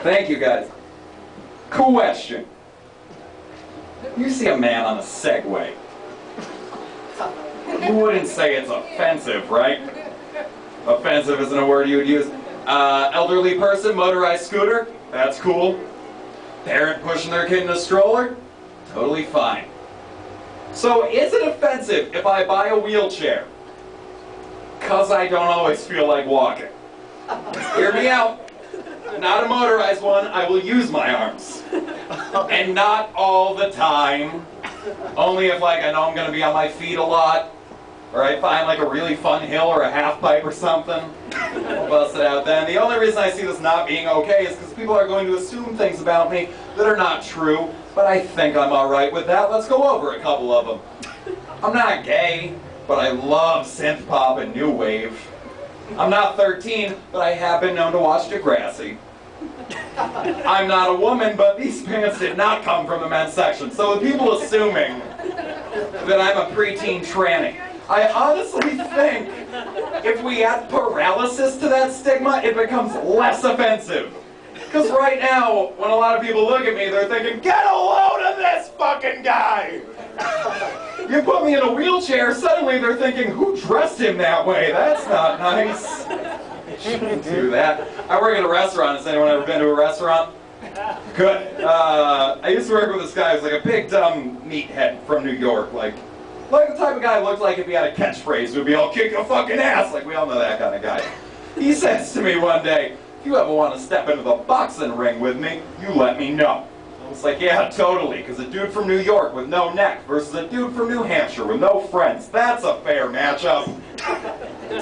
Thank you, guys. Question. You see a man on a Segway. You wouldn't say it's offensive, right? Offensive isn't a word you would use. Elderly person, motorized scooter, that's cool. Parent pushing their kid in a stroller, totally fine. So is it offensive if I buy a wheelchair? 'Cause I don't always feel like walking. Hear me out. Not a motorized one, I will use my arms. And not all the time. Only if like I know I'm gonna be on my feet a lot. Or I find like a really fun hill or a half pipe or something. I'll bust it out then. The only reason I see this not being okay is because people are going to assume things about me that are not true. But I think I'm alright with that. Let's go over a couple of them. I'm not gay, but I love synth pop and new wave. I'm not 13, but I have been known to watch Degrassi. I'm not a woman, but these pants did not come from the men's section. So with people assuming that I'm a preteen tranny, I honestly think if we add paralysis to that stigma, it becomes less offensive. Because right now, when a lot of people look at me, they're thinking, get a load of this fucking guy! You put me in a wheelchair, suddenly they're thinking, who dressed him that way? That's not nice. Shouldn't do that. I work at a restaurant. Has anyone ever been to a restaurant? Good. I used to work with this guy who was like a big dumb meathead from New York. Like the type of guy who looked like if he had a catchphrase, it would be, I'll kick your fucking ass. Like we all know that kind of guy. He says to me one day, if you ever want to step into the boxing ring with me, you let me know. I was like, yeah, totally, because a dude from New York with no neck versus a dude from New Hampshire with no friends, that's a fair matchup.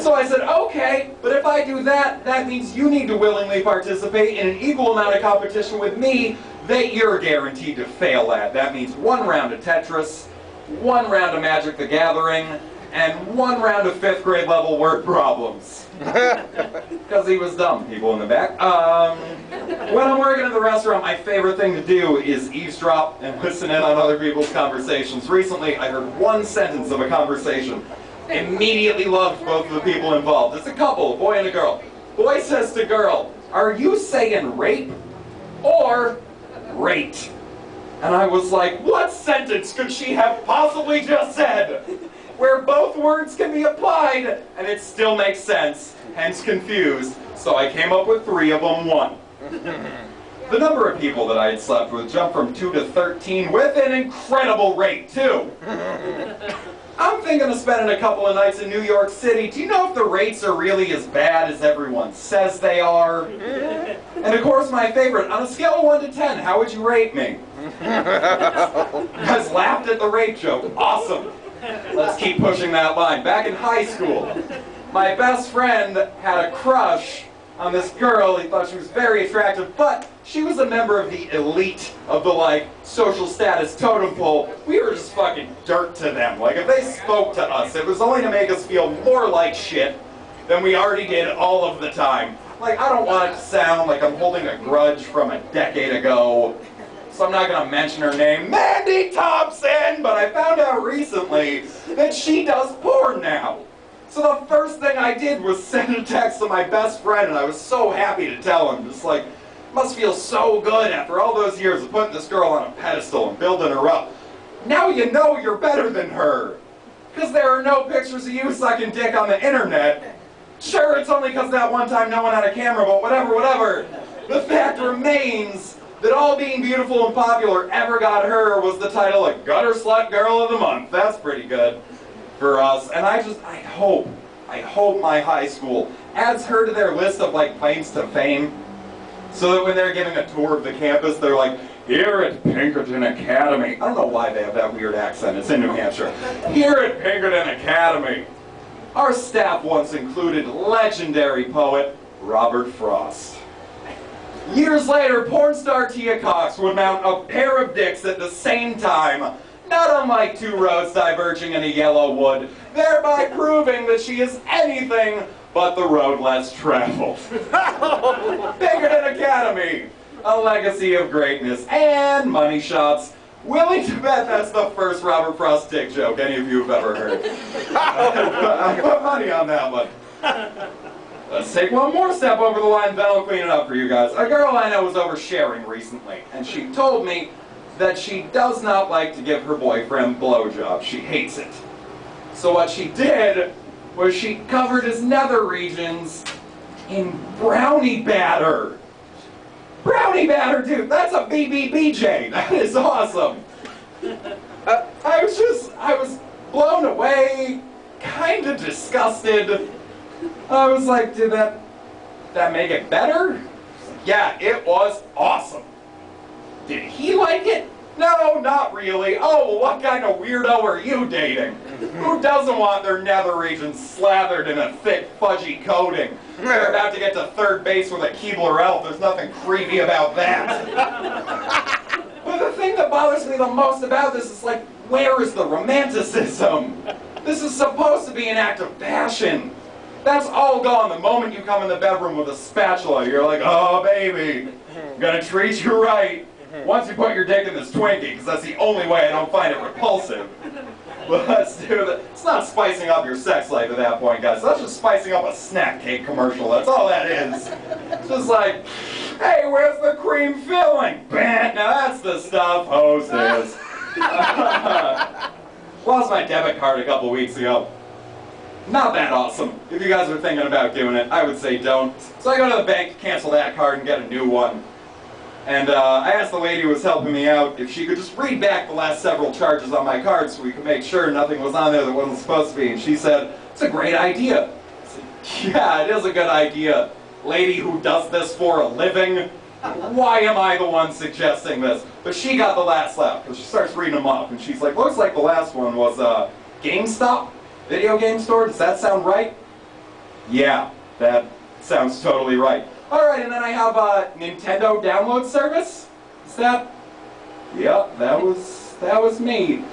So I said, okay, but if I do that, that means you need to willingly participate in an equal amount of competition with me that you're guaranteed to fail at. That means 1 round of Tetris, 1 round of Magic the Gathering, and 1 round of 5th grade level word problems. Because he was dumb, people in the back. When I'm working in the restaurant, my favorite thing to do is eavesdrop and listen in on other people's conversations. Recently, I heard 1 sentence of a conversation. Immediately loved both of the people involved. It's a couple, a boy and a girl. Boy says to girl, are you saying rape or rate? And I was like, what sentence could she have possibly just said? Where both words can be applied, and it still makes sense, hence confused, so I came up with 3 of them, 1. The number of people that I had slept with jumped from 2 to 13 with an incredible rate, too. I'm thinking of spending a couple of nights in New York City. Do you know if the rates are really as bad as everyone says they are? And of course, my favorite, on a scale of 1 to 10, how would you rate me? You guys laughed at the rape joke. Awesome. Let's keep pushing that line. Back in high school, my best friend had a crush on this girl. He thought she was very attractive, but she was a member of the elite of the, like, social status totem pole. We were just fucking dirt to them. Like, if they spoke to us, it was only to make us feel more like shit than we already did all of the time. Like, I don't want it to sound like I'm holding a grudge from a decade ago, so I'm not going to mention her name, Mandy Thompson, but I found out recently that she does porn now. So the first thing I did was send a text to my best friend, and I was so happy to tell him. Just like, must feel so good after all those years of putting this girl on a pedestal and building her up. Now you know you're better than her. Because there are no pictures of you sucking dick on the internet. Sure, it's only because that one time no one had a camera, but whatever. The fact remains that all being beautiful and popular ever got her was the title of Gutter Slut Girl of the Month. That's pretty good for us. And I hope my high school adds her to their list of like claims to fame, so that when they're giving a tour of the campus, they're like, here at Pinkerton Academy. I don't know why they have that weird accent. It's in New Hampshire. Here at Pinkerton Academy, our staff once included legendary poet Robert Frost. Years later, porn star Tia Cox would mount a pair of dicks at the same time, not unlike 2 roads diverging in a yellow wood, thereby proving that she is anything but the road less traveled. Pinkerton Academy, a legacy of greatness and money shots. Willing to bet that's the first Robert Frost dick joke any of you have ever heard. I put money on that one. Let's take one more step over the line, then I'll clean it up for you guys. A girl I know was oversharing recently, and she told me that she does not like to give her boyfriend blowjobs. She hates it. So what she did was she covered his nether regions in brownie batter. Brownie batter, dude, that's a BBBJ. That is awesome. I was blown away, kind of disgusted. I was like, did that make it better? Yeah, it was awesome. Did he like it? No, not really. Oh, well, what kind of weirdo are you dating? Who doesn't want their nether regions slathered in a thick, fudgy coating? They're about to get to third base with a Keebler elf. There's nothing creepy about that. But the thing that bothers me the most about this is, like, where is the romanticism? This is supposed to be an act of passion. That's all gone the moment you come in the bedroom with a spatula. You're like, oh, baby, I'm gonna treat you right. Once you put your dick in this Twinkie, because that's the only way I don't find it repulsive. But let's do that. It's not spicing up your sex life at that point, guys. That's just spicing up a snack cake commercial. That's all that is. It's just like, hey, where's the cream filling? Bam! Now that's the stuff hostess. Lost my debit card a couple weeks ago. Not that awesome. If you guys are thinking about doing it, I would say don't. So I go to the bank, cancel that card, and get a new one. And I asked the lady who was helping me out if she could just read back the last several charges on my card so we could make sure nothing was on there that wasn't supposed to be. And she said, it's a great idea. I said, yeah, it is a good idea. Lady who does this for a living, why am I the one suggesting this? But she got the last laugh because she starts reading them off. And she's like, looks like the last one was GameStop, video game store. Does that sound right? Yeah, that sounds totally right. Alright, and then I have a Nintendo download service. Is that? Yep, that was me.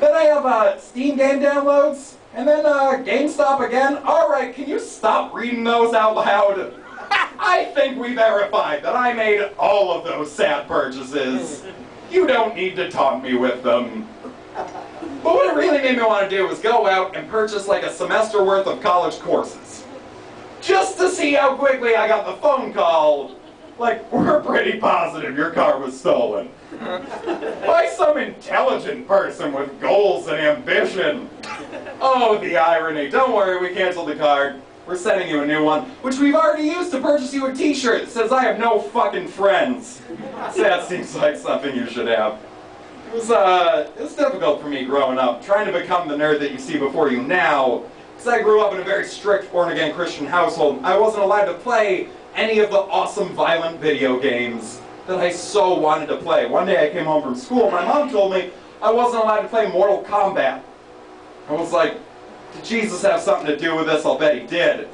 Then I have Steam game downloads, and then GameStop again. Alright, can you stop reading those out loud? I think we verified that I made all of those sad purchases. You don't need to taunt me with them. But what it really made me want to do was go out and purchase like a semester worth of college courses. Just to see how quickly I got the phone call, like, we're pretty positive your car was stolen. By some intelligent person with goals and ambition. Oh, the irony. Don't worry, we canceled the card. We're sending you a new one, which we've already used to purchase you a t-shirt that says I have no fucking friends. So that seems like something you should have. It was difficult for me growing up, trying to become the nerd that you see before you now. Because I grew up in a very strict born-again Christian household, I wasn't allowed to play any of the awesome violent video games that I so wanted to play. One day I came home from school, my mom told me I wasn't allowed to play Mortal Kombat. I was like, did Jesus have something to do with this? I'll bet he did.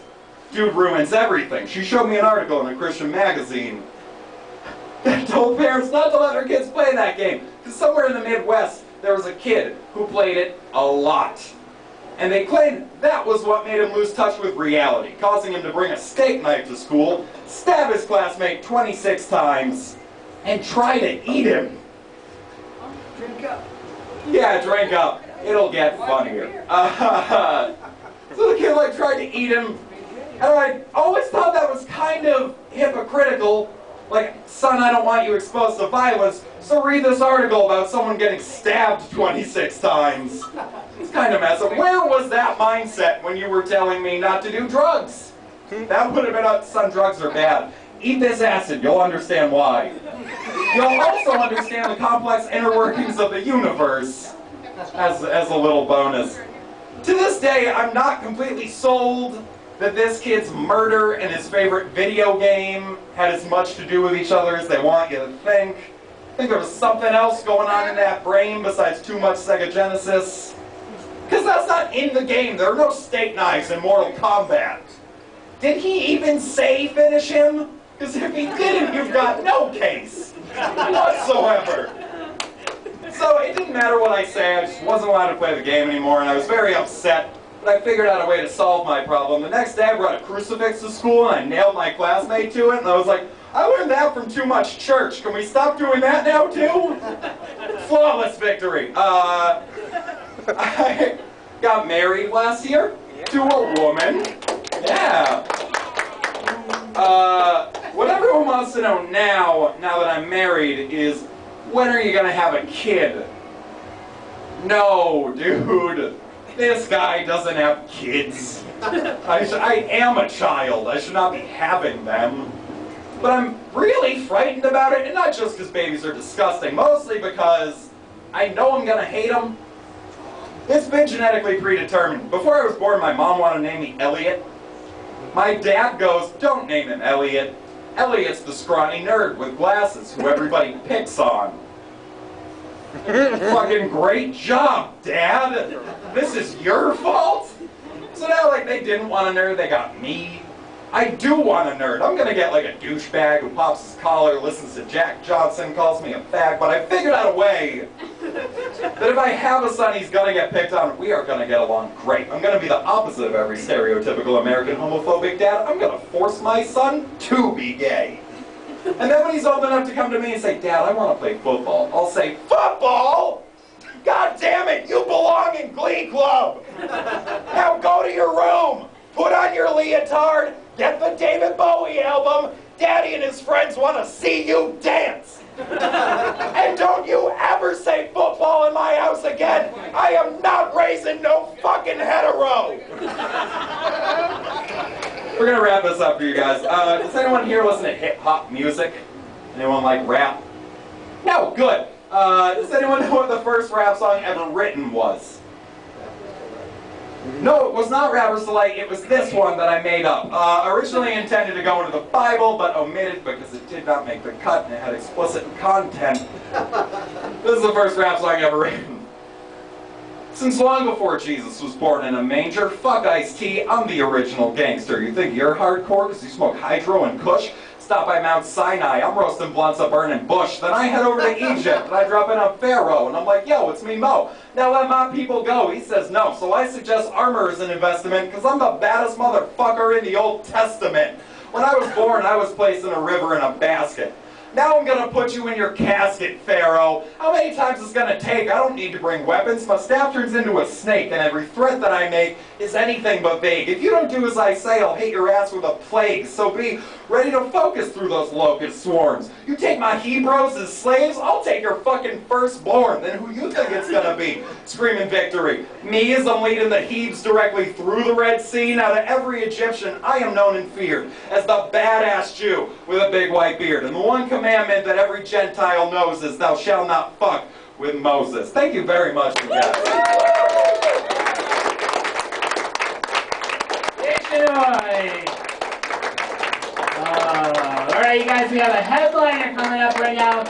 Dude ruins everything. She showed me an article in a Christian magazine that told parents not to let their kids play that game. Because somewhere in the Midwest, there was a kid who played it a lot. And they claimed that was what made him lose touch with reality, causing him to bring a steak knife to school, stab his classmate 26 times, and try to eat him. Drink up. Yeah, drink up. It'll get funnier. So the kid like tried to eat him, and I always thought that was kind of hypocritical. Like, son, I don't want you exposed to violence, so read this article about someone getting stabbed 26 times. It's kind of messed up. Where was that mindset when you were telling me not to do drugs? That would have been, son, drugs are bad. Eat this acid, you'll understand why. You'll also understand the complex inner workings of the universe, as a little bonus. To this day, I'm not completely sold that this kid's murder and his favorite video game had as much to do with each other as they want you to think. I think there was something else going on in that brain besides too much Sega Genesis. Because that's not in the game. There are no steak knives in Mortal Kombat. Did he even say finish him? Because if he didn't, you've got no case whatsoever. So it didn't matter what I say. I just wasn't allowed to play the game anymore, and I was very upset. But I figured out a way to solve my problem. The next day I brought a crucifix to school and I nailed my classmate to it, and I was like, I learned that from too much church. Can we stop doing that now too? Flawless victory. I got married last year to a woman. Yeah. What everyone wants to know now that I'm married, is when are you gonna have a kid? No, dude. This guy doesn't have kids. I am a child. I should not be having them. But I'm really frightened about it, and not just because babies are disgusting, mostly because I know I'm gonna hate them. It's been genetically predetermined. Before I was born, my mom wanted to name me Elliot. My dad goes, don't name him Elliot. Elliot's the scrawny nerd with glasses who everybody picks on. Fucking great job, Dad! This is your fault? So now, like, they didn't want a nerd, they got me. I do want a nerd. I'm gonna get, like, a douchebag who pops his collar, listens to Jack Johnson, calls me a fag, but I figured out a way that if I have a son, he's gonna get picked on. We are gonna get along great. I'm gonna be the opposite of every stereotypical American homophobic dad. I'm gonna force my son to be gay. And then when he's old enough to come to me and say, Dad, I want to play football, I'll say, football? God damn it, you belong in Glee Club! Now go to your room, put on your leotard, get the David Bowie album, Daddy and his friends want to see you dance! And don't you ever say football in my house again! I am not raising no fucking hetero! We're gonna wrap this up for you guys. Does anyone here listen to hip-hop music? Anyone like rap? No, good. Does anyone know what the first rap song ever written was? No, it was not Rapper's Delight, it was this one that I made up. Originally intended to go into the Bible, but omitted because it did not make the cut and it had explicit content. This is the first rap song ever written. Since long before Jesus was born in a manger, fuck Ice-T, I'm the original gangster. You think you're hardcore because you smoke hydro and kush? Stop by Mount Sinai, I'm roasting blunts up burning bush. Then I head over to Egypt, and I drop in on Pharaoh, and I'm like, yo, it's me, Mo. Now let my people go. He says no, so I suggest armor as an investment, because I'm the baddest motherfucker in the Old Testament. When I was born, I was placed in a river in a basket. Now I'm gonna put you in your casket, Pharaoh. How many times is it gonna take? I don't need to bring weapons. My staff turns into a snake, and every threat that I make is anything but vague. If you don't do as I say, I'll hit your ass with a plague. So be ready to focus through those locust swarms. You take my Hebrews as slaves, I'll take your fucking firstborn. Then who you think it's gonna be? Screaming victory. Me as I'm leading the Hebes directly through the Red Sea. Now to every Egyptian, I am known and feared as the badass Jew with a big white beard. And the one commandment that every Gentile knows is thou shalt not fuck with Moses. Thank you very much, you guys. Alright, you guys, we have a headliner coming up right now.